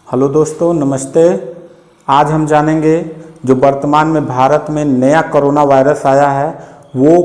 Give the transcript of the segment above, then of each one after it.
Hello दोस्तों, नमस्ते। आज हम जानेंगे जो वर्तमान में भारत में नया कोरोना वायरस आया है वो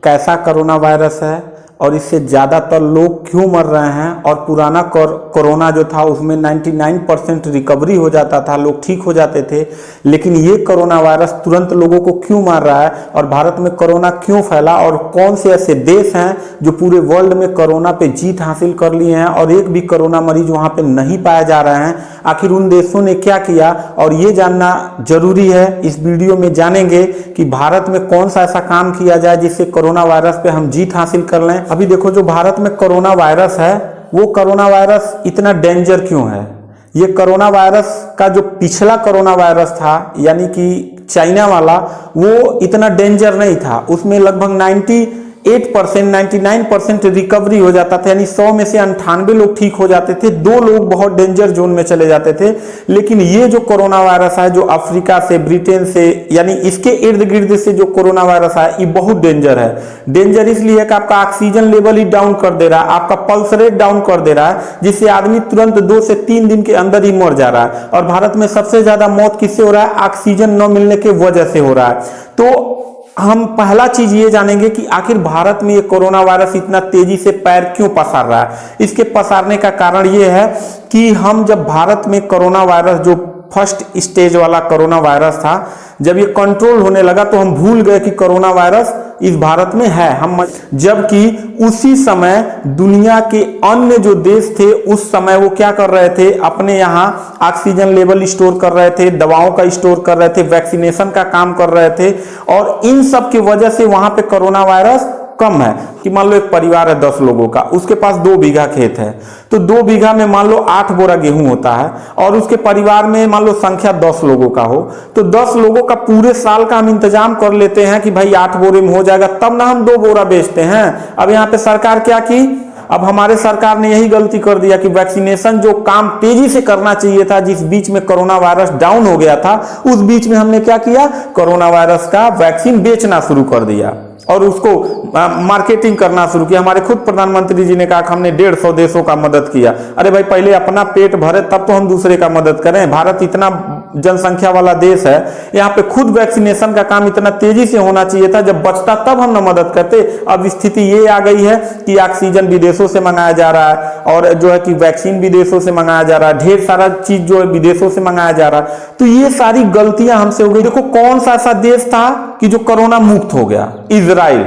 कैसा कोरोना वायरस है और इससे ज़्यादातर लोग क्यों मर रहे हैं, और पुराना कोरोना जो था उसमें 99% रिकवरी हो जाता था, लोग ठीक हो जाते थे। लेकिन ये कोरोना वायरस तुरंत लोगों को क्यों मार रहा है और भारत में कोरोना क्यों फैला, और कौन से ऐसे देश हैं जो पूरे वर्ल्ड में कोरोना पे जीत हासिल कर लिए हैं और एक भी कोरोना मरीज वहाँ पे नहीं पाए जा रहे हैं। आखिर उन देशों ने क्या किया, और ये जानना जरूरी है। इस वीडियो में जानेंगे कि भारत में कौन सा ऐसा काम किया जाए जिससे कोरोना वायरस पे हम जीत हासिल कर लें। अभी देखो, जो भारत में कोरोना वायरस है वो कोरोना वायरस इतना डेंजर क्यों है। ये कोरोना वायरस का जो पिछला कोरोना वायरस था यानी कि चाइना वाला, वो इतना डेंजर नहीं था। उसमें लगभग 99% रिकवरी हो जाता था, यानी 100 में से 98 लोग ठीक हो जाते थे, 2 लोग बहुत डेंजर जोन में चले जाते थे। लेकिन ये जो कोरोना वायरस है जो अफ्रीका से, ब्रिटेन से, यानी इसके इर्द गिर्द से जो कोरोना वायरस है ये बहुत डेंजर है। डेंजर इसलिए है कि आपका ऑक्सीजन लेवल ही डाउन कर दे रहा है, आपका पल्स रेट डाउन कर दे रहा है, जिससे आदमी तुरंत 2 से 3 दिन के अंदर ही मर जा रहा है। और भारत में सबसे ज्यादा मौत किससे हो रहा है? ऑक्सीजन न मिलने की वजह से हो रहा है। तो हम पहला चीज ये जानेंगे कि आखिर भारत में ये कोरोना वायरस इतना तेजी से पैर क्यों पसार रहा है। इसके पसारने का कारण ये है कि हम जब भारत में कोरोना वायरस जो फर्स्ट स्टेज वाला कोरोना वायरस था, जब ये कंट्रोल होने लगा तो हम भूल गए कि कोरोना वायरस इस भारत में है। हम जबकि उसी समय दुनिया के अन्य जो देश थे उस समय वो क्या कर रहे थे, अपने यहाँ ऑक्सीजन लेवल स्टोर कर रहे थे, दवाओं का स्टोर कर रहे थे, वैक्सीनेशन का काम कर रहे थे। और इन सब की वजह से वहां पे कोरोना वायरस कम है। कि मान लो एक परिवार है 10 लोगों का, उसके पास 2 बीघा खेत है, तो 2 बीघा में मान लो 8 बोरा गेहूं होता है, और उसके परिवार में मान लो संख्या 10 लोगों का हो, तो 10 लोगों का पूरे साल का हम इंतजाम कर लेते हैं कि भाई 8 बोरे में हो जाएगा, तब ना हम 2 बोरा बेचते हैं। अब यहाँ पे सरकार क्या की, अब हमारे सरकार ने यही गलती कर दिया कि वैक्सीनेशन जो काम तेजी से करना चाहिए था, जिस बीच में कोरोना वायरस डाउन हो गया था, उस बीच में हमने क्या किया, कोरोना वायरस का वैक्सीन बेचना शुरू कर दिया और उसको मार्केटिंग करना शुरू किया। हमारे खुद प्रधानमंत्री जी ने कहा कि हमने 150 देशों का मदद किया। अरे भाई, पहले अपना पेट भरे तब तो हम दूसरे का मदद करें। भारत इतना जनसंख्या वाला देश है, यहाँ पे खुद वैक्सीनेशन का काम इतना तेजी से होना चाहिए था, जब बचता तब हम ना मदद करते। अब स्थिति ये आ गई है कि ऑक्सीजन विदेशों से मंगाया जा रहा है, और जो है कि वैक्सीन विदेशों से मंगाया जा रहा है, ढेर सारा चीज जो है विदेशों से मंगाया जा रहा है। तो ये सारी गलतियां हमसे हो गई। देखो, कौन सा ऐसा देश था कि जो कोरोना मुक्त हो गया? Israel,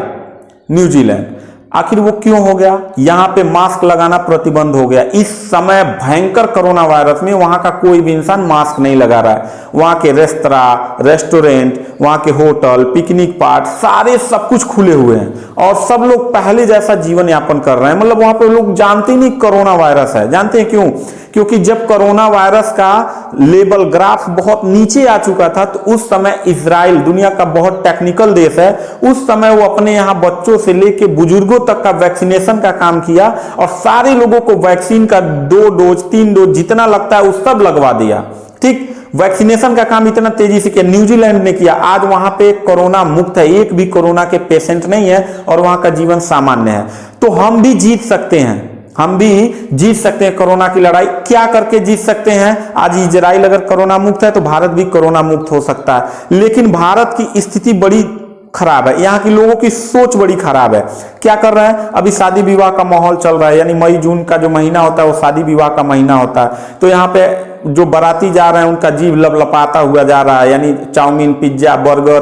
New Zealand. आखिर वो क्यों हो गया? यहां पे मास्क लगाना प्रतिबंध हो गया। इस समय भयंकर कोरोना वायरस में वहां का कोई भी इंसान मास्क नहीं लगा रहा है। वहां के रेस्तरां, रेस्टोरेंट, वहां के होटल, पिकनिक स्पॉट सारे सब कुछ खुले हुए हैं, और सब लोग पहले जैसा जीवन यापन कर रहे हैं। मतलब वहां पे लोग जानते ही नहीं कोरोना वायरस है। जानते हैं क्यों? क्योंकि जब कोरोना वायरस का लेवल ग्राफ बहुत नीचे आ चुका था, तो उस समय इजराइल, दुनिया का बहुत टेक्निकल देश है, उस समय वो अपने यहाँ बच्चों से लेके बुजुर्गों तक का वैक्सीनेशन का काम किया, और सारे लोगों को वैक्सीन का 2 डोज 3 डोज जितना लगता है वो सब लगवा दिया। ठीक, वैक्सीनेशन का काम इतना तेजी से किया। न्यूजीलैंड ने किया। आज वहां पे कोरोना मुक्त है, एक भी कोरोना के पेशेंट नहीं है, और वहां का जीवन सामान्य है। तो हम भी जीत सकते हैं, हम भी जीत सकते हैं कोरोना की लड़ाई। क्या करके जीत सकते हैं? आज इजराइल अगर कोरोना मुक्त है तो भारत भी कोरोना मुक्त हो सकता है। लेकिन भारत की स्थिति बड़ी खराब है, यहाँ के लोगों की सोच बड़ी खराब है। क्या कर रहे हैं? अभी शादी विवाह का माहौल चल रहा है, यानी मई जून का जो महीना होता है वो शादी विवाह का महीना होता है। तो यहाँ पे जो बाराती जा रहे हैं उनका जीभ लपलपाता हुआ जा रहा है, यानी चाउमीन, पिज्जा, बर्गर,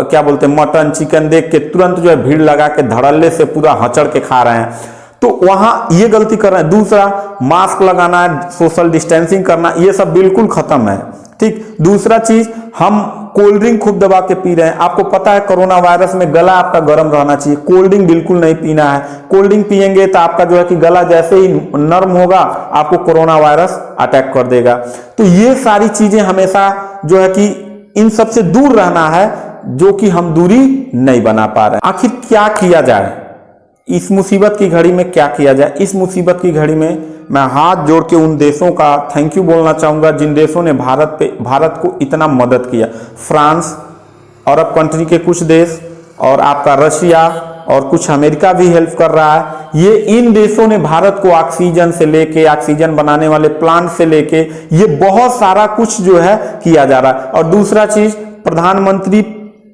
क्या बोलते हैं, मटन, चिकन देख के तुरंत जो है भीड़ लगा के धड़ल्ले से पूरा हचड़ के खा रहे हैं। तो वहां ये गलती कर रहे हैं। दूसरा, मास्क लगाना, सोशल डिस्टेंसिंग करना, ये सब बिल्कुल खत्म है। ठीक। दूसरा चीज, हम कोल्ड ड्रिंक खूब दबा के पी रहे हैं। आपको पता है कोरोना वायरस में गला आपका गर्म रहना चाहिए, कोल्ड ड्रिंक बिल्कुल नहीं पीना है। कोल्ड ड्रिंक पिएंगे तो आपका जो है कि गला जैसे ही नर्म होगा आपको कोरोना वायरस अटैक कर देगा। तो ये सारी चीजें हमेशा जो है कि इन सबसे दूर रहना है, जो कि हम दूरी नहीं बना पा रहे हैं। आखिर क्या किया जाए इस मुसीबत की घड़ी में? क्या किया जाए इस मुसीबत की घड़ी में? मैं हाथ जोड़ के उन देशों का थैंक यू बोलना चाहूंगा जिन देशों ने भारत को इतना मदद किया। फ्रांस, अरब कंट्री के कुछ देश, और आपका रशिया, और कुछ अमेरिका भी हेल्प कर रहा है। ये इन देशों ने भारत को ऑक्सीजन से लेके, ऑक्सीजन बनाने वाले प्लांट से लेके, ये बहुत सारा कुछ जो है किया जा रहा है। और दूसरा चीज, प्रधानमंत्री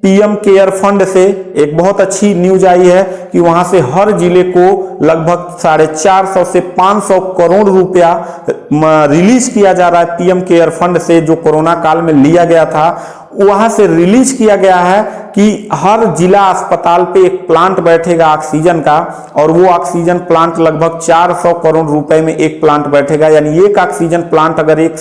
पीएम केयर फंड से एक बहुत अच्छी न्यूज आई है कि वहां से हर जिले को लगभग 450 से 500 करोड़ रुपया रिलीज किया जा रहा है पीएम केयर फंड से, जो कोरोना काल में लिया गया था। वहां से रिलीज किया गया है कि हर जिला अस्पताल पे एक प्लांट बैठेगा ऑक्सीजन का, और वो ऑक्सीजन प्लांट लगभग 400 करोड़ रुपए में एक प्लांट बैठेगा। यानी एक ऑक्सीजन प्लांट अगर एक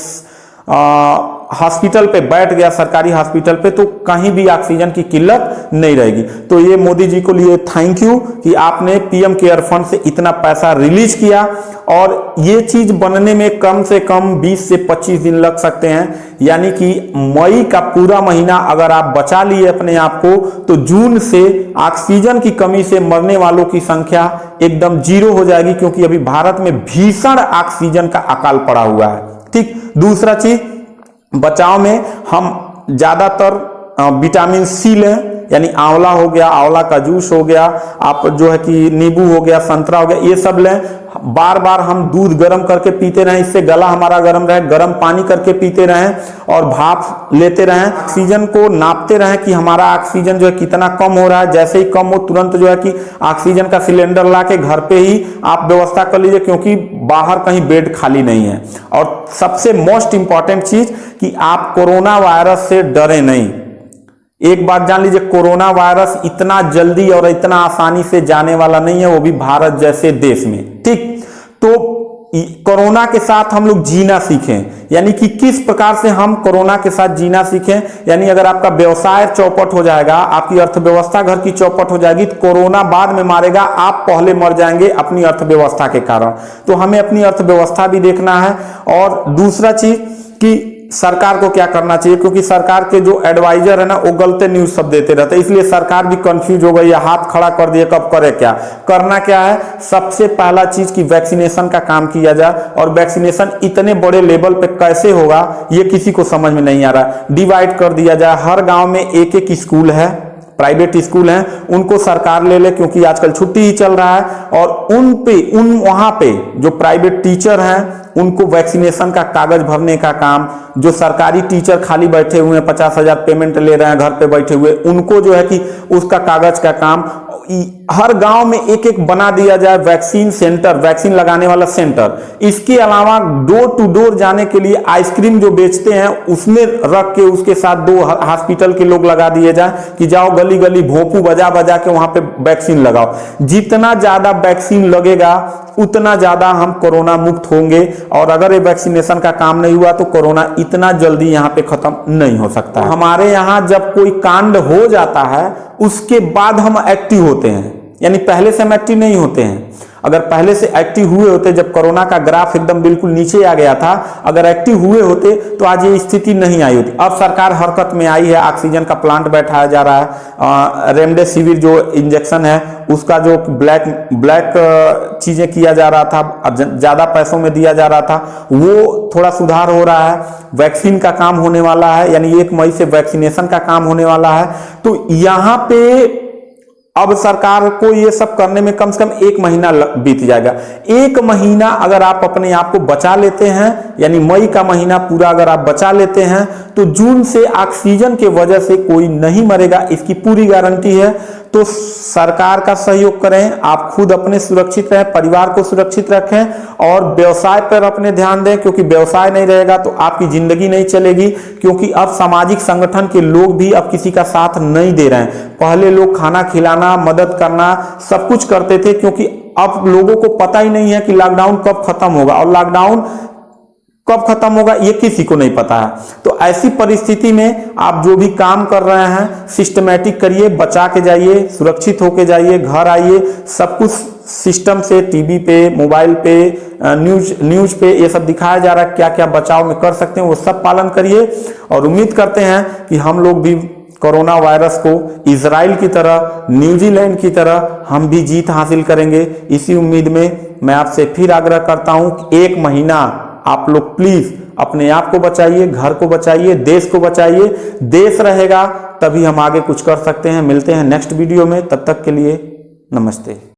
हॉस्पिटल पे बैठ गया, सरकारी हॉस्पिटल पे, तो कहीं भी ऑक्सीजन की किल्लत नहीं रहेगी। तो ये मोदी जी को लिए थैंक यू कि आपने पीएम केयर फंड से इतना पैसा रिलीज किया। और ये चीज बनने में कम से कम 20 से 25 दिन लग सकते हैं। यानी कि मई का पूरा महीना अगर आप बचा लिए अपने आप को, तो जून से ऑक्सीजन की कमी से मरने वालों की संख्या एकदम 0 हो जाएगी, क्योंकि अभी भारत में भीषण ऑक्सीजन का अकाल पड़ा हुआ है। ठीक, दूसरा चीज, बचाव में हम ज्यादातर विटामिन सी लें, यानी आंवला हो गया, आंवला का जूस हो गया, आप जो है कि नींबू हो गया, संतरा हो गया, ये सब लें। बार बार हम दूध गर्म करके पीते रहें, इससे गला हमारा गर्म रहे। गर्म पानी करके पीते रहें और भाप लेते रहें। ऑक्सीजन को नापते रहें कि हमारा ऑक्सीजन जो है कितना कम हो रहा है। जैसे ही कम हो, तुरंत जो है कि ऑक्सीजन का सिलेंडर ला के घर पे ही आप व्यवस्था कर लीजिए, क्योंकि बाहर कहीं बेड खाली नहीं है। और सबसे मोस्ट इंपॉर्टेंट चीज कि आप कोरोना वायरस से डरे नहीं। एक बात जान लीजिए, कोरोना वायरस इतना जल्दी और इतना आसानी से जाने वाला नहीं है, वो भी भारत जैसे देश में। ठीक, तो कोरोना के साथ हम लोग जीना सीखें, यानी कि किस प्रकार से हम कोरोना के साथ जीना सीखें। यानी अगर आपका व्यवसाय चौपट हो जाएगा, आपकी अर्थव्यवस्था घर की चौपट हो जाएगी, तो कोरोना बाद में मारेगा, आप पहले मर जाएंगे अपनी अर्थव्यवस्था के कारण। तो हमें अपनी अर्थव्यवस्था भी देखना है। और दूसरा चीज कि सरकार को क्या करना चाहिए, क्योंकि सरकार के जो एडवाइजर है ना, वो गलत न्यूज सब देते रहते हैं, इसलिए सरकार भी कंफ्यूज हो गई है, हाथ खड़ा कर दिए, कब करे क्या। करना क्या है, सबसे पहला चीज कि वैक्सीनेशन का काम किया जाए। और वैक्सीनेशन इतने बड़े लेवल पे कैसे होगा, ये किसी को समझ में नहीं आ रहा। डिवाइड कर दिया जाए, हर गांव में एक एक स्कूल है, प्राइवेट स्कूल हैं, उनको सरकार ले ले, क्योंकि आजकल छुट्टी ही चल रहा है। और वहां पे जो प्राइवेट टीचर हैं, उनको वैक्सीनेशन का कागज भरने का काम, जो सरकारी टीचर खाली बैठे हुए हैं, 50,000 पेमेंट ले रहे हैं घर पे बैठे हुए, उनको जो है कि उसका कागज का काम हर गांव में एक एक बना दिया जाए। वैक्सीन सेंटर, वैक्सीन लगाने वाला सेंटर। इसके अलावा डोर टू डोर जाने के लिए आइसक्रीम जो बेचते हैं, उसमें रख के उसके साथ 2 हॉस्पिटल के लोग लगा दिए जाए कि जाओ गली गली भोंपू बजा बजा के वहां पे वैक्सीन लगाओ। जितना ज्यादा वैक्सीन लगेगा, उतना ज्यादा हम कोरोना मुक्त होंगे। और अगर ये वैक्सीनेशन का काम नहीं हुआ, तो कोरोना इतना जल्दी यहाँ पे खत्म नहीं हो सकता। हमारे यहाँ जब कोई कांड हो जाता है, उसके बाद हम एक्टिव होते हैं, यानी पहले से हम एक्टिव नहीं होते हैं। अगर पहले से एक्टिव हुए होते, जब कोरोना का ग्राफ एकदम बिल्कुल नीचे आ गया था, अगर एक्टिव हुए होते तो आज ये स्थिति नहीं आई होती। अब सरकार हरकत में आई है, ऑक्सीजन का प्लांट बैठाया जा रहा है, रेमडेसिविर जो इंजेक्शन है उसका जो ब्लैक चीजें किया जा रहा था, ज्यादा पैसों में दिया जा रहा था, वो थोड़ा सुधार हो रहा है। वैक्सीन का काम होने वाला है, यानी 1 मई से वैक्सीनेशन का काम होने वाला है। तो यहाँ पे अब सरकार को ये सब करने में कम से कम 1 महीना बीत जाएगा। 1 महीना अगर आप अपने आप को बचा लेते हैं, यानी मई का महीना पूरा अगर आप बचा लेते हैं, तो जून से ऑक्सीजन के वजह से कोई नहीं मरेगा, इसकी पूरी गारंटी है। तो सरकार का सहयोग करें, आप खुद अपने सुरक्षित रहें, परिवार को सुरक्षित रखें और व्यवसाय पर अपने ध्यान दें, क्योंकि व्यवसाय नहीं रहेगा तो आपकी जिंदगी नहीं चलेगी। क्योंकि अब सामाजिक संगठन के लोग भी अब किसी का साथ नहीं दे रहे हैं। पहले लोग खाना खिलाना, मदद करना, सब कुछ करते थे, क्योंकि अब लोगों को पता ही नहीं है कि लॉकडाउन कब खत्म होगा, और लॉकडाउन कब खत्म होगा ये किसी को नहीं पता है। तो ऐसी परिस्थिति में आप जो भी काम कर रहे हैं, सिस्टमैटिक करिए, बचा के जाइए, सुरक्षित होके जाइए, घर आइए। सब कुछ सिस्टम से, टीवी पे, मोबाइल पे, न्यूज पे ये सब दिखाया जा रहा है, क्या क्या बचाव में कर सकते हैं, वो सब पालन करिए। और उम्मीद करते हैं कि हम लोग भी कोरोना वायरस को इजराइल की तरह, न्यूजीलैंड की तरह हम भी जीत हासिल करेंगे। इसी उम्मीद में मैं आपसे फिर आग्रह करता हूं कि 1 महीना आप लोग प्लीज अपने आप को बचाइए, घर को बचाइए, देश को बचाइए। देश रहेगा तभी हम आगे कुछ कर सकते हैं। मिलते हैं नेक्स्ट वीडियो में, तब तक के लिए नमस्ते।